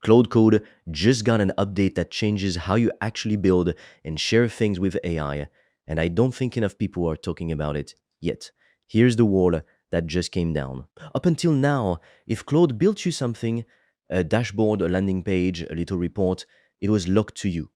Claude Code just got an update that changes how you actually build and share things with AI, and I don't think enough people are talking about it yet. Here's the wall that just came down. Up until now, if Claude built you something, a dashboard, a landing page, a little report, it was locked to you.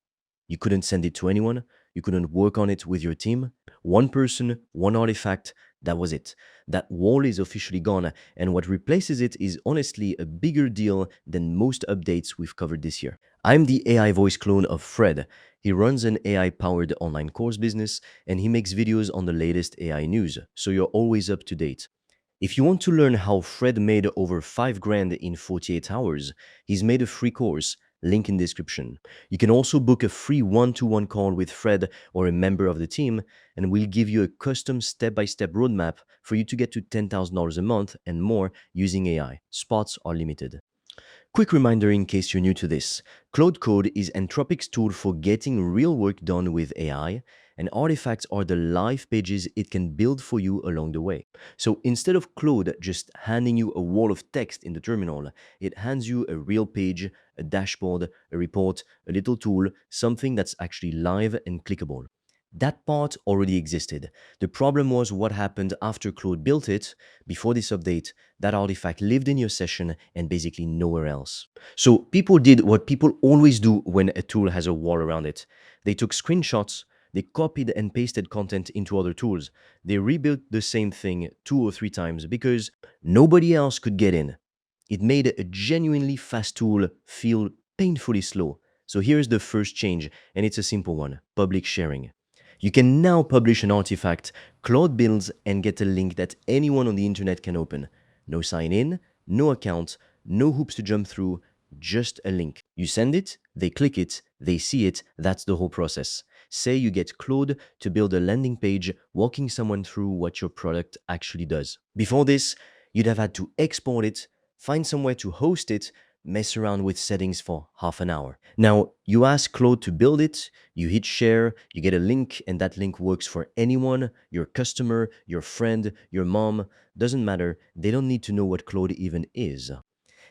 You couldn't send it to anyone, you couldn't work on it with your team. One person, one artifact, that was it. That wall is officially gone, and what replaces it is honestly a bigger deal than most updates we've covered this year. I'm the AI voice clone of Fred. He runs an AI powered online course business and he makes videos on the latest AI news, so you're always up to date. If you want to learn how Fred made over 5 grand in 48 hours, he's made a free course, link in description. You can also book a free one-to-one call with Fred or a member of the team, and we'll give you a custom step-by-step roadmap for you to get to $10,000 a month and more using AI. Spots are limited. Quick reminder in case you're new to this. Claude Code is Anthropic's tool for getting real work done with AI, and artifacts are the live pages it can build for you along the way. So instead of Claude just handing you a wall of text in the terminal, it hands you a real page, a dashboard, a report, a little tool, something that's actually live and clickable. That part already existed. The problem was what happened after Claude built it. Before this update, that artifact lived in your session and basically nowhere else. So people did what people always do when a tool has a wall around it. They took screenshots, they copied and pasted content into other tools. They rebuilt the same thing 2 or 3 times because nobody else could get in. It made a genuinely fast tool feel painfully slow. So here's the first change, and it's a simple one: public sharing. You can now publish an artifact, Claude builds, and get a link that anyone on the internet can open. No sign in, no account, no hoops to jump through, just a link. You send it, they click it, they see it, that's the whole process. Say you get Claude to build a landing page walking someone through what your product actually does. Before this, you'd have had to export it, find somewhere to host it, mess around with settings for half an hour. Now, you ask Claude to build it, you hit share, you get a link, and that link works for anyone, your customer, your friend, your mom, doesn't matter, they don't need to know what Claude even is.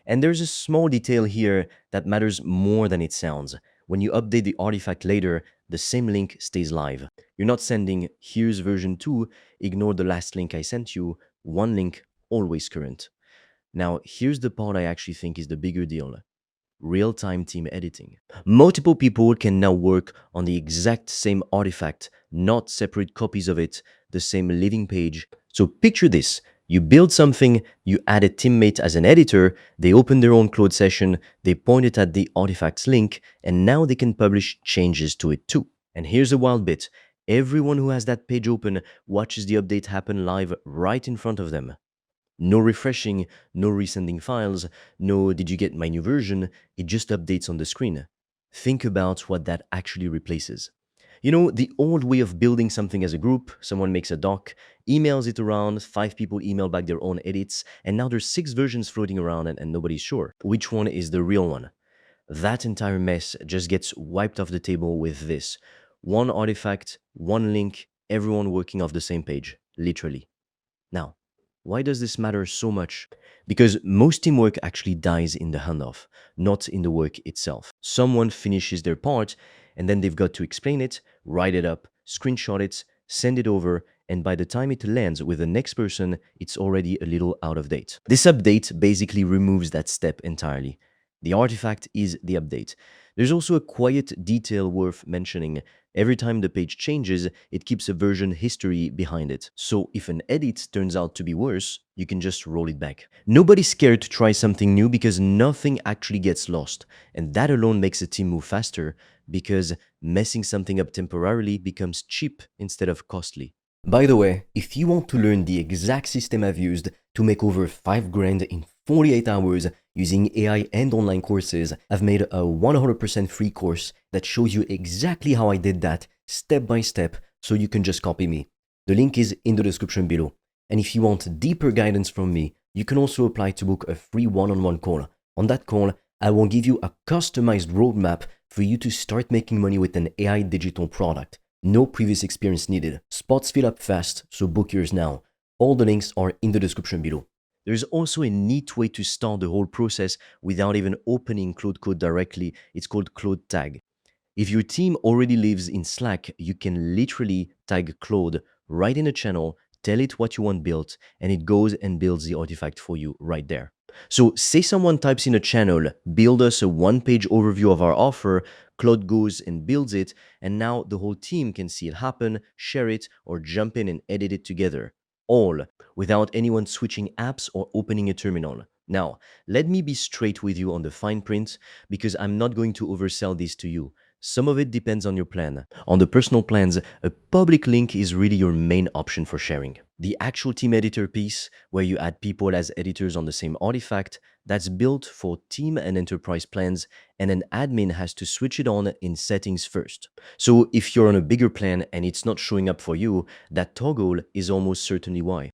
And there's a small detail here that matters more than it sounds. When you update the artifact later, the same link stays live. You're not sending, here's version 2, ignore the last link I sent you, one link, always current. Now, here's the part I actually think is the bigger deal: real-time team editing. Multiple people can now work on the exact same artifact, not separate copies of it, the same living page. So picture this: you build something, you add a teammate as an editor, they open their own Claude session, they point it at the artifact's link, and now they can publish changes to it too. And here's the wild bit: everyone who has that page open watches the update happen live right in front of them. No refreshing, no resending files, no "did you get my new version?" It just updates on the screen. Think about what that actually replaces. You know, the old way of building something as a group: someone makes a doc, emails it around, 5 people email back their own edits, and now there's 6 versions floating around and nobody's sure which one is the real one. That entire mess just gets wiped off the table with this: one artifact, one link, everyone working off the same page, literally. Now, why does this matter so much? Because most teamwork actually dies in the handoff, not in the work itself. Someone finishes their part, and then they've got to explain it, write it up, screenshot it, send it over, and by the time it lands with the next person, it's already a little out of date. This update basically removes that step entirely. The artifact is the update. There's also a quiet detail worth mentioning. Every time the page changes, it keeps a version history behind it. So if an edit turns out to be worse, you can just roll it back. Nobody's scared to try something new because nothing actually gets lost. And that alone makes a team move faster, because messing something up temporarily becomes cheap instead of costly. By the way, if you want to learn the exact system I've used to make over 5 grand in 48 hours using AI and online courses, I've made a 100% free course that shows you exactly how I did that step by step, so you can just copy me. The link is in the description below. And if you want deeper guidance from me, you can also apply to book a free one-on-one call. On that call, I will give you a customized roadmap for you to start making money with an AI digital product. No previous experience needed. Spots fill up fast, so book yours now. All the links are in the description below. There's also a neat way to start the whole process without even opening Claude Code directly. It's called Claude Tag. If your team already lives in Slack, you can literally tag Claude right in a channel, tell it what you want built, and it goes and builds the artifact for you right there. So, say someone types in a channel, build us a one-page overview of our offer, Claude goes and builds it, and now the whole team can see it happen, share it, or jump in and edit it together. All without anyone switching apps or opening a terminal. Now, let me be straight with you on the fine print because I'm not going to oversell this to you. Some of it depends on your plan. On the personal plans, a public link is really your main option for sharing. The actual team editor piece, where you add people as editors on the same artifact, that's built for team and enterprise plans, and an admin has to switch it on in settings first. So if you're on a bigger plan and it's not showing up for you, that toggle is almost certainly why.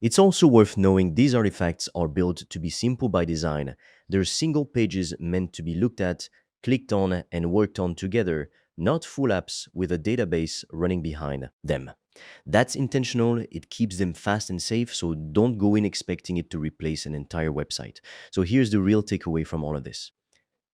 It's also worth knowing these artifacts are built to be simple by design. They're single pages meant to be looked at, clicked on, and worked on together, not full apps with a database running behind them. That's intentional, it keeps them fast and safe, so don't go in expecting it to replace an entire website. So here's the real takeaway from all of this.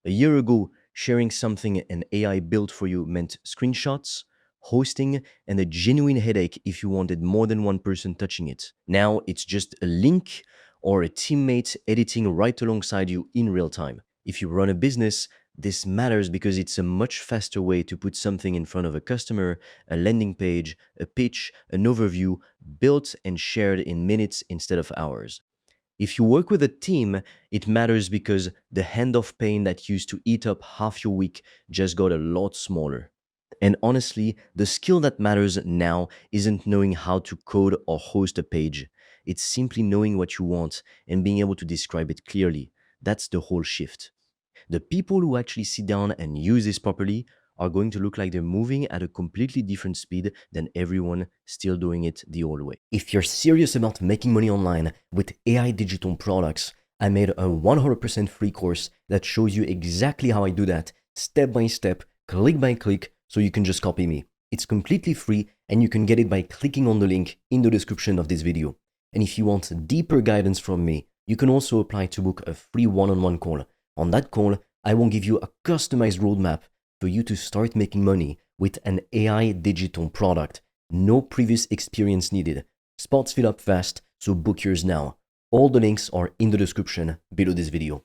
A year ago, sharing something an AI built for you meant screenshots, hosting, and a genuine headache if you wanted more than one person touching it. Now it's just a link or a teammate editing right alongside you in real time. If you run a business, this matters because it's a much faster way to put something in front of a customer, a landing page, a pitch, an overview, built and shared in minutes instead of hours. If you work with a team, it matters because the handoff pain that used to eat up half your week just got a lot smaller. And honestly, the skill that matters now isn't knowing how to code or host a page. It's simply knowing what you want and being able to describe it clearly. That's the whole shift. The people who actually sit down and use this properly are going to look like they're moving at a completely different speed than everyone still doing it the old way. If you're serious about making money online with AI digital products, I made a 100% free course that shows you exactly how I do that, step by step, click by click, so you can just copy me. It's completely free and you can get it by clicking on the link in the description of this video. And if you want deeper guidance from me, you can also apply to book a free one-on-one call. On that call, I will give you a customized roadmap for you to start making money with an AI digital product. No previous experience needed. Spots fill up fast, so book yours now. All the links are in the description below this video.